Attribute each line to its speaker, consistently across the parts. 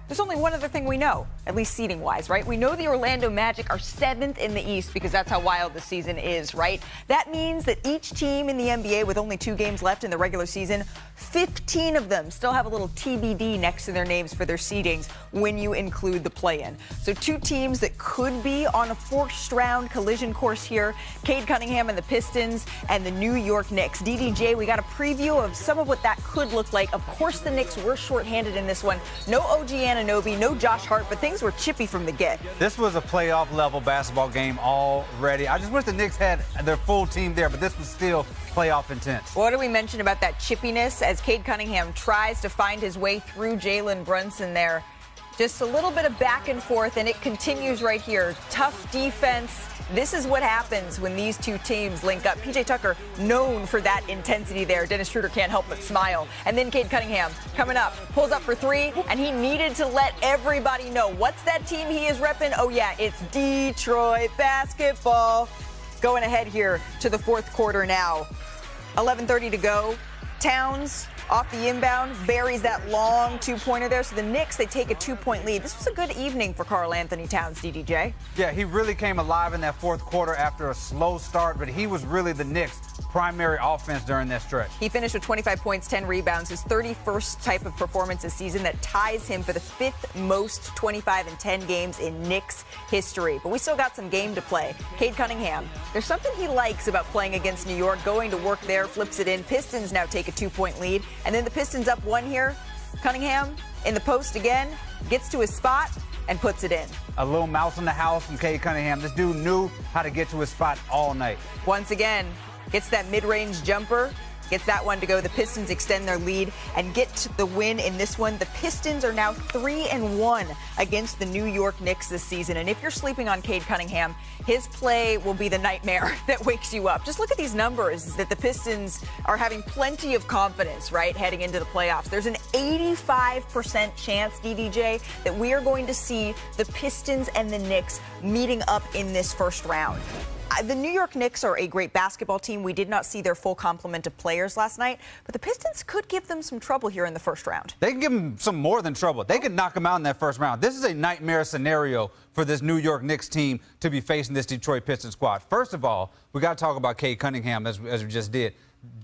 Speaker 1: There's only one other thing we know, at least seeding-wise, right? We know the Orlando Magic are 7th in the East because that's how wild the season is, right? That means that each team in the NBA with only 2 games left in the regular season, 15 of them still have a little TBD next to their names for their seedings when you include the play-in. So 2 teams that could be on a first-round collision course here, Cade Cunningham and the Pistons and the New York Knicks. DDJ, we got a preview of some of what that could look like. Of course, the Knicks were shorthanded in this one. No OG Anunoby, no Josh Hart, but things were chippy from the get.
Speaker 2: This was a playoff-level basketball game already. I just wish the Knicks had their full team there, but this was still playoff intense.
Speaker 1: What do we mention about that chippiness as Cade Cunningham tries to find his way through Jalen Brunson there? Just a little bit of back and forth, and it continues right here. Tough defense. This is what happens when these 2 teams link up. PJ Tucker known for that intensity there. Dennis Schroeder can't help but smile. And then Cade Cunningham coming up, pulls up for 3, and he needed to let everybody know. What's that team he is repping? Oh, yeah, it's Detroit basketball. Going ahead here to the 4th quarter now. 11:30 to go. Towns off the inbound, buries that long 2-pointer there. So the Knicks, they take a 2-point lead. This was a good evening for Karl Anthony Towns, DDJ.
Speaker 2: Yeah, he really came alive in that 4th quarter after a slow start, but he was really the Knicks' primary offense during that stretch.
Speaker 1: He finished with 25 points, 10 rebounds, his 31st type of performance this season that ties him for the 5th most 25 and 10 games in Knicks history. But we still got some game to play. Cade Cunningham, there's something he likes about playing against New York, going to work there, flips it in. Pistons now take a 2-point lead. And then the Pistons up 1 here. Cunningham in the post again, gets to his spot and puts it in.
Speaker 2: A little mouse in the house from Cade Cunningham. This dude knew how to get to his spot all night.
Speaker 1: Once again, gets that mid-range jumper. Gets that one to go. The Pistons extend their lead and get the win in this one. The Pistons are now 3-1 against the New York Knicks this season. And if you're sleeping on Cade Cunningham, his play will be the nightmare that wakes you up. Just look at these numbers that the Pistons are having plenty of confidence, right, heading into the playoffs. There's an 85% chance, DDJ, that we are going to see the Pistons and the Knicks meeting up in this first round. The New York Knicks are a great basketball team. We did not see their full complement of players last night, but the Pistons could give them some trouble here in the first round.
Speaker 2: They can give them some more than trouble. They can knock them out in that first round. This is a nightmare scenario for this New York Knicks team to be facing this Detroit Pistons squad. First of all, we got to talk about Cade Cunningham, as we just did.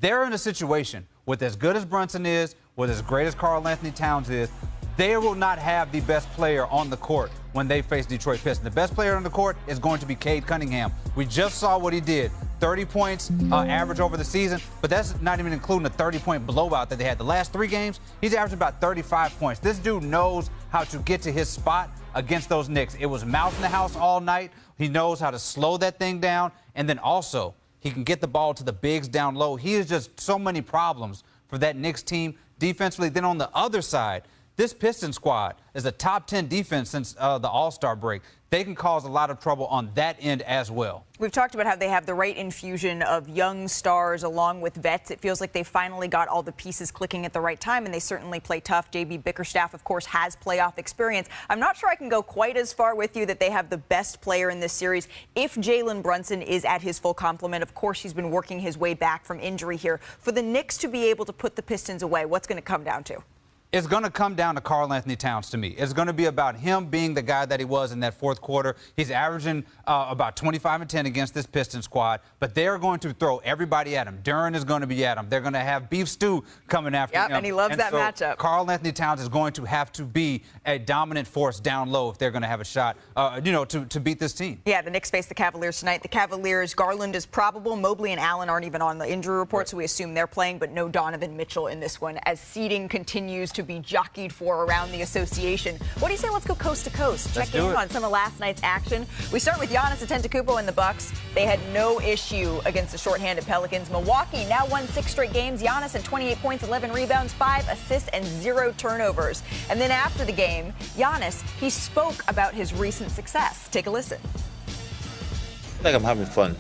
Speaker 2: They're in a situation with as good as Brunson is, with as great as Karl Anthony Towns is, they will not have the best player on the court when they face Detroit Pistons. The best player on the court is going to be Cade Cunningham. We just saw what he did. 30 points average over the season, but that's not even including a 30-point blowout that they had. The last 3 games, he's averaged about 35 points. This dude knows how to get to his spot against those Knicks. It was mouse in the house all night. He knows how to slow that thing down, and then also he can get the ball to the bigs down low. He has just so many problems for that Knicks team defensively. Then on the other side, this Pistons squad is a top 10 defense since the All-Star break. They can cause a lot of trouble on that end as well.
Speaker 1: We've talked about how they have the right infusion of young stars along with vets. It feels like they finally got all the pieces clicking at the right time, and they certainly play tough. JB Bickerstaff, of course, has playoff experience. I'm not sure I can go quite as far with you that they have the best player in this series. If Jalen Brunson is at his full complement, of course, he's been working his way back from injury here. For the Knicks to be able to put the Pistons away, what's going to come down to?
Speaker 2: It's going to come down to Karl Anthony Towns to me. It's going to be about him being the guy that he was in that 4th quarter. He's averaging about 25 and 10 against this Pistons squad, but they're going to throw everybody at him. Durant is going to be at him. They're going to have Beef Stew coming after him.
Speaker 1: Yep, and he loves that matchup.
Speaker 2: Karl Anthony Towns is going to have to be a dominant force down low if they're going to have a shot, to beat this team.
Speaker 1: Yeah, the Knicks face the Cavaliers tonight. The Cavaliers, Garland is probable. Mobley and Allen aren't even on the injury report, so we assume they're playing, but no Donovan Mitchell in this one as seeding continues to be jockeyed for around the association. What do you say? Let's go coast to coast. Check in on some of last night's action. We start with Giannis Antetokounmpo and the Bucks. They had no issue against the shorthanded Pelicans. Milwaukee now won 6 straight games. Giannis had 28 points, 11 rebounds, 5 assists, and 0 turnovers. And then after the game, Giannis, he spoke about his recent success. Take a listen.
Speaker 3: I feel like I'm having fun.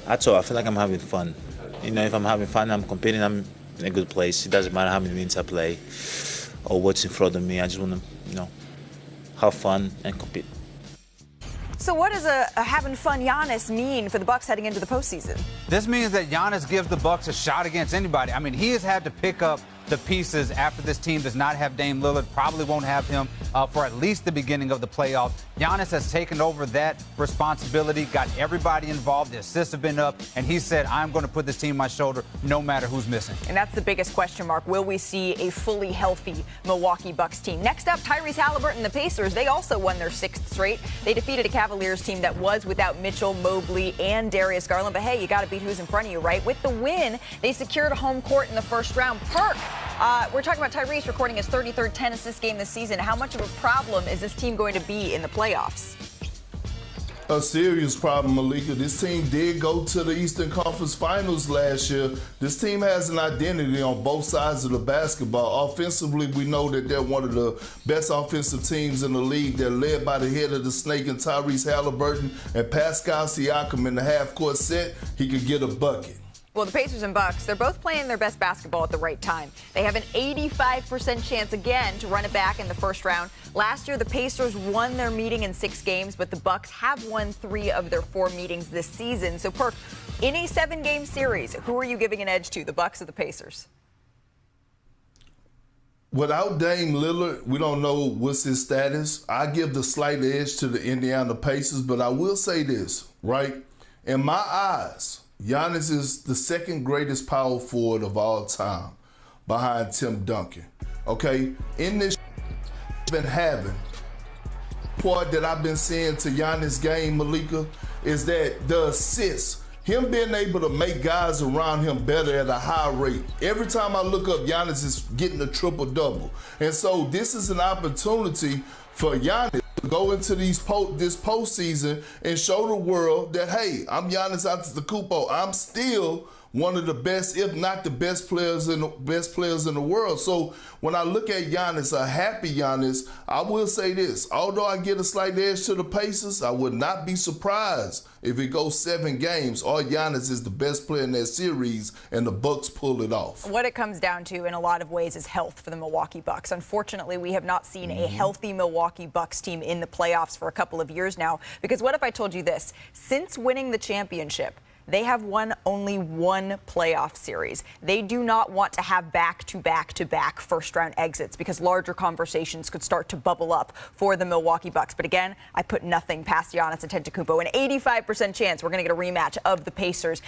Speaker 3: That's all. I feel like I'm having fun. If I'm having fun, I'm competing, I'm in a good place. It doesn't matter how many minutes I play or what's in front of me. I just want to, have fun and compete.
Speaker 1: So what does a having fun Giannis mean for the Bucks heading into the postseason?
Speaker 2: This means that Giannis gives the Bucks a shot against anybody. I mean, he has had to pick up the pieces after this team does not have Dame Lillard, probably won't have him for at least the beginning of the playoffs. Giannis has taken over that responsibility, got everybody involved. The assists have been up, and he said, I'm going to put this team on my shoulder no matter who's missing.
Speaker 1: And that's the biggest question mark. Will we see a fully healthy Milwaukee Bucks team? Next up, Tyrese Halliburton and the Pacers. They also won their 6th straight. They defeated a Cavaliers team that was without Mitchell, Mobley, and Darius Garland. But hey, you got to beat who's in front of you, right? With the win, they secured a home court in the first round. Perk, we're talking about Tyrese recording his 33rd 10-assist game this season. How much of a problem is this team going to be in the playoffs?
Speaker 4: A serious problem, Malika. This team did go to the Eastern Conference Finals last year. This team has an identity on both sides of the basketball. Offensively, we know that they're one of the best offensive teams in the league. They're led by the head of the snake and Tyrese Halliburton and Pascal Siakam in the half-court set. He could get a bucket.
Speaker 1: Well, the Pacers and Bucks, they're both playing their best basketball at the right time. They have an 85% chance again to run it back in the first round. Last year, the Pacers won their meeting in 6 games, but the Bucks have won 3 of their 4 meetings this season. So, Perk, in a 7-game series, who are you giving an edge to, the Bucks or the Pacers?
Speaker 4: Without Dame Lillard, we don't know what's his status. I give the slight edge to the Indiana Pacers, but I will say this, right? In my eyes, Giannis is the 2nd greatest power forward of all time behind Tim Duncan. Okay? In this been having, part that I've been seeing to Giannis' game, Malika, is that the assists, him being able to make guys around him better at a high rate. Every time I look up, Giannis is getting a triple-double. And so this is an opportunity for Giannis to go into this postseason and show the world that, hey, I'm Giannis Antetokounmpo. I'm still one of the best, if not the best players in the world. So when I look at Giannis, a happy Giannis, I will say this. Although I get a slight edge to the Pacers, I would not be surprised if it goes 7 games or Giannis is the best player in that series and the Bucks pull it off.
Speaker 1: What it comes down to in a lot of ways is health for the Milwaukee Bucks. Unfortunately, we have not seen a healthy Milwaukee Bucks team in the playoffs for a couple of years now. Because what if I told you this? Since winning the championship, they have won only 1 playoff series. They do not want to have back-to-back-to-back first-round exits because larger conversations could start to bubble up for the Milwaukee Bucks. But again, I put nothing past Giannis Antetokounmpo. An 85% chance we're going to get a rematch of the Pacers